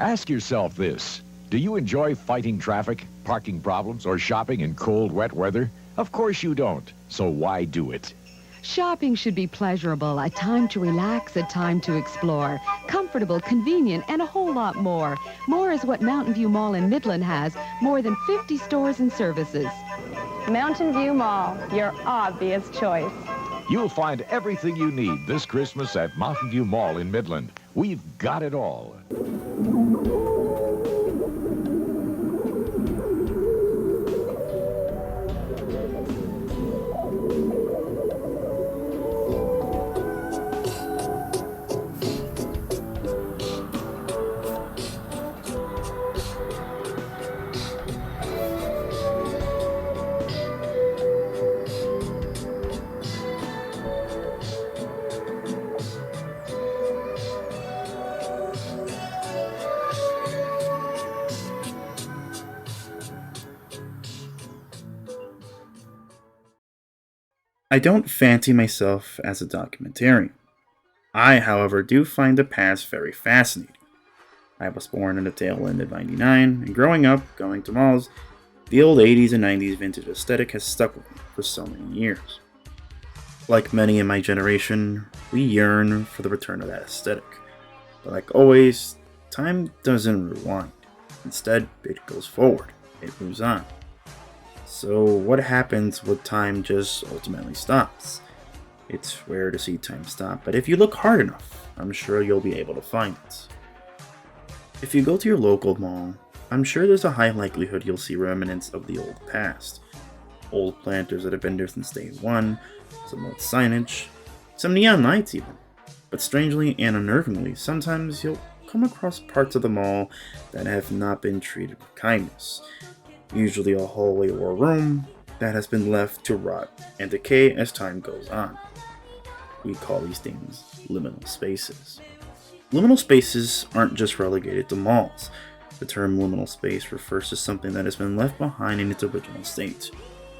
Ask yourself this. Do you enjoy fighting traffic, parking problems, or shopping in cold, wet weather? Of course you don't. So why do it? Shopping should be pleasurable, a time to relax, a time to explore. Comfortable, convenient, and a whole lot more. More is what Mountain View Mall in Midland has. More than 50 stores and services. Mountain View Mall, your obvious choice. You'll find everything you need this Christmas at Mountain View Mall in Midland. We've got it all. I don't fancy myself as a documentarian. I, however, do find the past very fascinating. I was born in the tail end of '99, and growing up, going to malls, the old '80s and '90s vintage aesthetic has stuck with me for so many years. Like many in my generation, we yearn for the return of that aesthetic. But like always, time doesn't rewind. Instead, it goes forward. It moves on. So what happens when time just ultimately stops? It's rare to see time stop, but if you look hard enough, I'm sure you'll be able to find it. If you go to your local mall, I'm sure there's a high likelihood you'll see remnants of the old past. Old planters that have been there since day one, some old signage, some neon lights even. But strangely and unnervingly, sometimes you'll come across parts of the mall that have not been treated with kindness. Usually a hallway or a room that has been left to rot and decay as time goes on. We call these things liminal spaces. Liminal spaces aren't just relegated to malls. The term liminal space refers to something that has been left behind in its original state,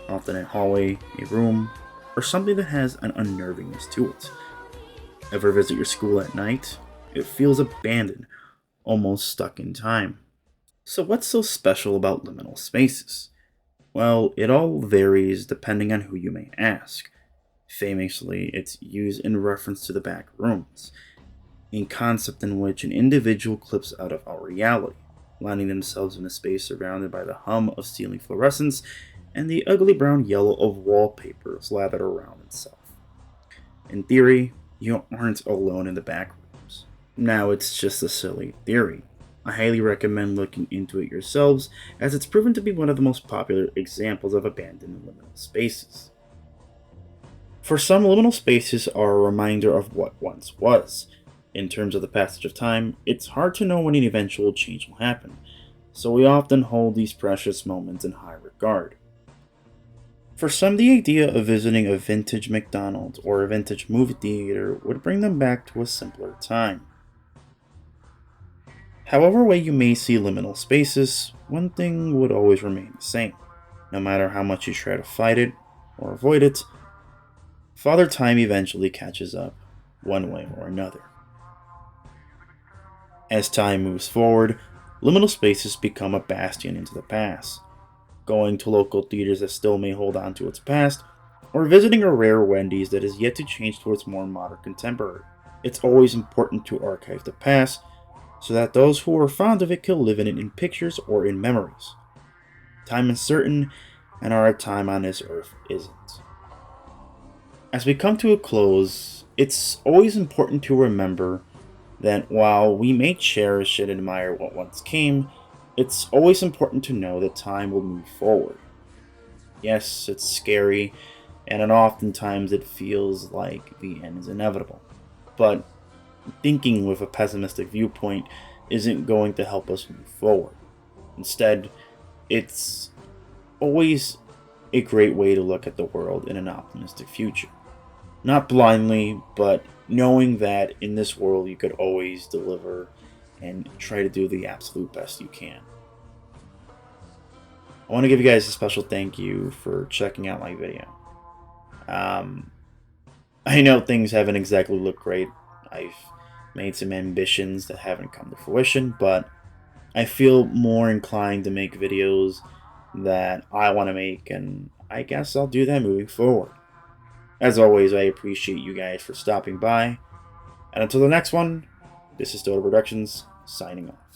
often a hallway, a room, or something that has an unnervingness to it. Ever visit your school at night? It feels abandoned, almost stuck in time. So what's so special about liminal spaces? Well, it all varies depending on who you may ask. Famously, it's used in reference to the back rooms, a concept in which an individual clips out of our reality, landing themselves in a space surrounded by the hum of ceiling fluorescence and the ugly brown yellow of wallpaper slathered around itself. In theory, you aren't alone in the back rooms. Now, it's just a silly theory. I highly recommend looking into it yourselves, as it's proven to be one of the most popular examples of abandoned liminal spaces. For some, liminal spaces are a reminder of what once was. In terms of the passage of time, it's hard to know when an eventual change will happen, so we often hold these precious moments in high regard. For some, the idea of visiting a vintage McDonald's or a vintage movie theater would bring them back to a simpler time. However way you may see liminal spaces, one thing would always remain the same. No matter how much you try to fight it or avoid it, Father Time eventually catches up, one way or another. As time moves forward, liminal spaces become a bastion into the past. Going to local theaters that still may hold on to its past, or visiting a rare Wendy's that is yet to change towards more modern contemporary. It's always important to archive the past, so that those who are fond of it can live in it in pictures or in memories. Time is certain, and our time on this earth isn't. As we come to a close, it's always important to remember that while we may cherish and admire what once came, it's always important to know that time will move forward. Yes, it's scary, and oftentimes it feels like the end is inevitable. But thinking with a pessimistic viewpoint isn't going to help us move forward. Instead, it's always a great way to look at the world in an optimistic future. Not blindly, but knowing that in this world you could always deliver and try to do the absolute best you can. I want to give you guys a special thank you for checking out my video. I know things haven't exactly looked great. I've made some ambitions that haven't come to fruition, but I feel more inclined to make videos that I want to make, and I guess I'll do that moving forward. As always, I appreciate you guys for stopping by, and until the next one, this is Dodo Productions, signing off.